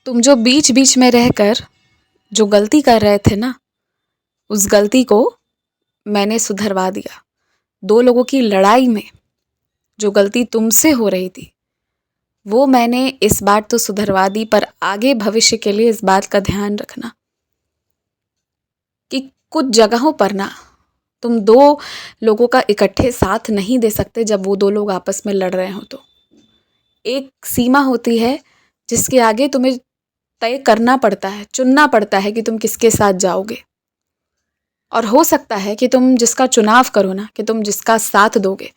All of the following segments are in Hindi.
तुम जो बीच बीच में रहकर जो गलती कर रहे थे ना, उस गलती को मैंने सुधरवा दिया। दो लोगों की लड़ाई में जो गलती तुमसे हो रही थी वो मैंने इस बार तो सुधरवा दी, पर आगे भविष्य के लिए इस बात का ध्यान रखना कि कुछ जगहों पर ना तुम दो लोगों का इकट्ठे साथ नहीं दे सकते। जब वो दो लोग आपस में लड़ रहे हो तो एक सीमा होती है जिसके आगे तुम्हें तय करना पड़ता है, चुनना पड़ता है कि तुम किसके साथ जाओगे। और हो सकता है कि तुम जिसका चुनाव करो ना, कि तुम जिसका साथ दोगे,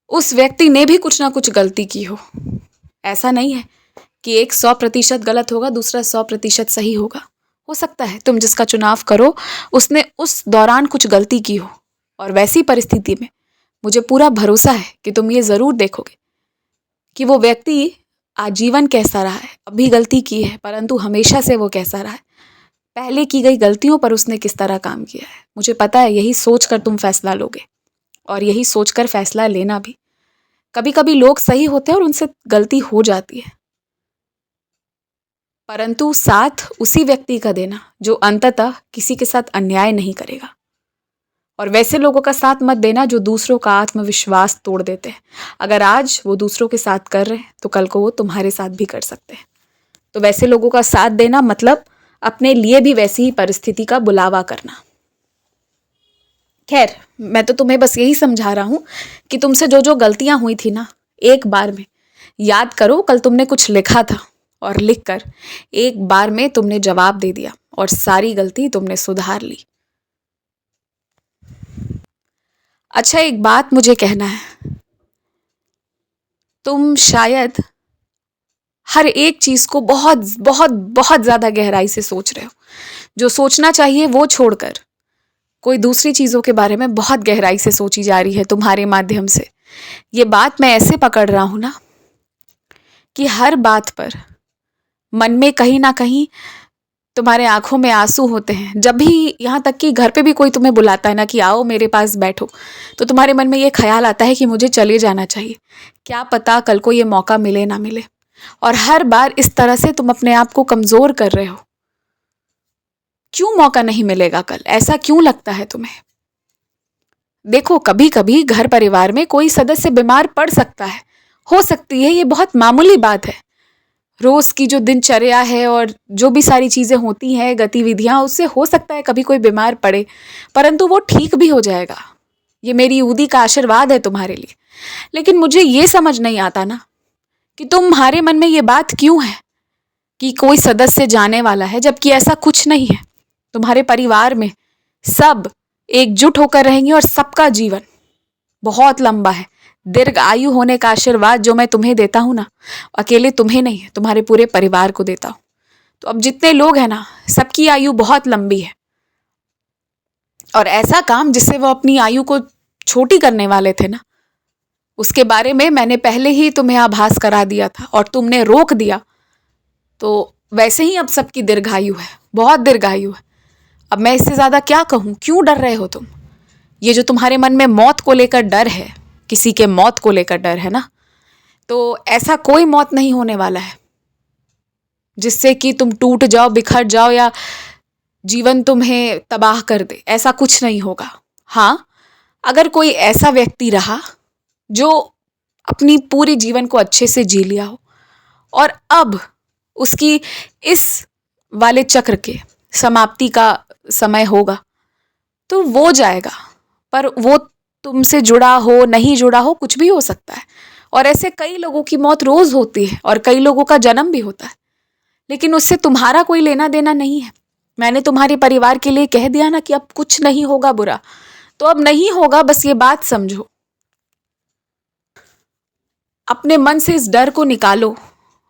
उस व्यक्ति ने भी कुछ ना कुछ गलती की हो। ऐसा नहीं है कि एक 100% गलत होगा, दूसरा 100% सही होगा। हो सकता है तुम जिसका चुनाव करो उसने उस दौरान कुछ गलती की हो, और वैसी परिस्थिति में मुझे पूरा भरोसा है कि तुम ये ज़रूर देखोगे कि वो व्यक्ति आजीवन कैसा रहा है। अभी गलती की है परंतु हमेशा से वो कैसा रहा है, पहले की गई गलतियों पर उसने किस तरह काम किया है। मुझे पता है यही सोच कर तुम फैसला लोगे, और यही सोच कर फैसला लेना भी। कभी कभी लोग सही होते हैं और उनसे गलती हो जाती है, परंतु साथ उसी व्यक्ति का देना जो अंततः किसी के साथ अन्याय नहीं करेगा। और वैसे लोगों का साथ मत देना जो दूसरों का आत्मविश्वास तोड़ देते हैं। अगर आज वो दूसरों के साथ कर रहे हैं तो कल को वो तुम्हारे साथ भी कर सकते हैं। तो वैसे लोगों का साथ देना मतलब अपने लिए भी वैसी ही परिस्थिति का बुलावा करना। खैर, मैं तो तुम्हें बस यही समझा रहा हूँ कि तुमसे जो जो गलतियां हुई थी ना, एक बार में याद करो। कल तुमने कुछ लिखा था और लिखकर एक बार में तुमने जवाब दे दिया और सारी गलती तुमने सुधार ली। अच्छा, एक बात मुझे कहना है, तुम शायद हर एक चीज को बहुत बहुत बहुत ज्यादा गहराई से सोच रहे हो। जो सोचना चाहिए वो छोड़कर कोई दूसरी चीजों के बारे में बहुत गहराई से सोची जा रही है तुम्हारे माध्यम से। ये बात मैं ऐसे पकड़ रहा हूं ना कि हर बात पर मन में कहीं ना कहीं तुम्हारे आंखों में आंसू होते हैं। जब भी, यहाँ तक कि घर पे भी कोई तुम्हें बुलाता है ना कि आओ मेरे पास बैठो, तो तुम्हारे मन में ये ख्याल आता है कि मुझे चले जाना चाहिए, क्या पता कल को ये मौका मिले ना मिले। और हर बार इस तरह से तुम अपने आप को कमजोर कर रहे हो। क्यों मौका नहीं मिलेगा कल, ऐसा क्यों लगता है तुम्हें? देखो, कभी कभी घर परिवार में कोई सदस्य बीमार पड़ सकता है, हो सकती है, ये बहुत मामूली बात है। रोज की जो दिनचर्या है और जो भी सारी चीजें होती हैं, गतिविधियां, उससे हो सकता है कभी कोई बीमार पड़े, परंतु वो ठीक भी हो जाएगा। ये मेरी ऊदी का आशीर्वाद है तुम्हारे लिए। लेकिन मुझे ये समझ नहीं आता ना कि तुम्हारे मन में ये बात क्यों है कि कोई सदस्य जाने वाला है, जबकि ऐसा कुछ नहीं है। तुम्हारे परिवार में सब एकजुट होकर रहेंगे और सबका जीवन बहुत लंबा है। दीर्घ आयु होने का आशीर्वाद जो मैं तुम्हें देता हूं ना, अकेले तुम्हें नहीं, तुम्हारे पूरे परिवार को देता हूं। तो अब जितने लोग हैं ना, सबकी आयु बहुत लंबी है। और ऐसा काम जिससे वो अपनी आयु को छोटी करने वाले थे ना, उसके बारे में मैंने पहले ही तुम्हें आभास करा दिया था और तुमने रोक दिया। तो वैसे ही अब सबकी दीर्घायु है, बहुत दीर्घायु है। अब मैं इससे ज्यादा क्या कहूं? क्यों डर रहे हो तुम? ये जो तुम्हारे मन में मौत को लेकर डर है, किसी के मौत को लेकर डर है ना, तो ऐसा कोई मौत नहीं होने वाला है जिससे कि तुम टूट जाओ, बिखर जाओ या जीवन तुम्हें तबाह कर दे। ऐसा कुछ नहीं होगा। हाँ, अगर कोई ऐसा व्यक्ति रहा जो अपनी पूरी जीवन को अच्छे से जी लिया हो और अब उसकी इस वाले चक्र के समाप्ति का समय होगा, तो वो जाएगा। पर वो तुमसे जुड़ा हो, नहीं जुड़ा हो, कुछ भी हो सकता है। और ऐसे कई लोगों की मौत रोज होती है और कई लोगों का जन्म भी होता है, लेकिन उससे तुम्हारा कोई लेना देना नहीं है। मैंने तुम्हारे परिवार के लिए कह दिया ना कि अब कुछ नहीं होगा बुरा, तो अब नहीं होगा, बस ये बात समझो। अपने मन से इस डर को निकालो।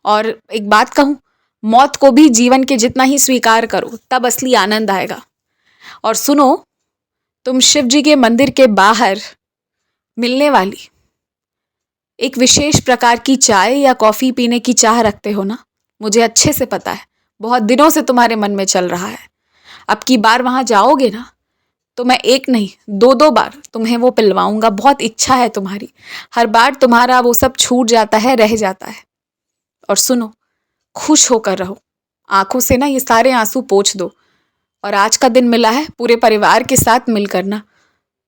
और एक बात कहूं, मौत को भी जीवन के जितना ही स्वीकार करो, तब असली आनंद आएगा। और सुनो, तुम शिव जी के मंदिर के बाहर मिलने वाली एक विशेष प्रकार की चाय या कॉफी पीने की चाह रखते हो ना, मुझे अच्छे से पता है, बहुत दिनों से तुम्हारे मन में चल रहा है। अब की बार वहां जाओगे ना, तो मैं एक नहीं, दो दो बार तुम्हें वो पिलवाऊंगा। बहुत इच्छा है तुम्हारी, हर बार तुम्हारा वो सब छूट जाता है, रह जाता है। और सुनो, खुश होकर रहो, आंखों से ना ये सारे आंसू पोंछ दो। और आज का दिन मिला है पूरे परिवार के साथ मिलकर ना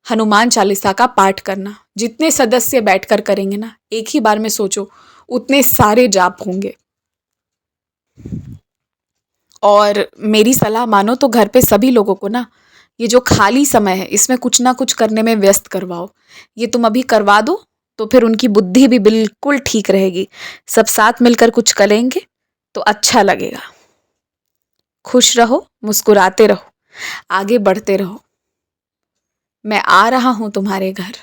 हनुमान चालीसा का पाठ करना। जितने सदस्य बैठकर करेंगे ना, एक ही बार में सोचो उतने सारे जाप होंगे। और मेरी सलाह मानो तो घर पे सभी लोगों को ना ये जो खाली समय है इसमें कुछ ना कुछ करने में व्यस्त करवाओ। ये तुम अभी करवा दो तो फिर उनकी बुद्धि भी बिल्कुल ठीक रहेगी। सब साथ मिलकर कुछ करेंगे तो अच्छा लगेगा। खुश रहो, मुस्कुराते रहो, आगे बढ़ते रहो। मैं आ रहा हूं तुम्हारे घर।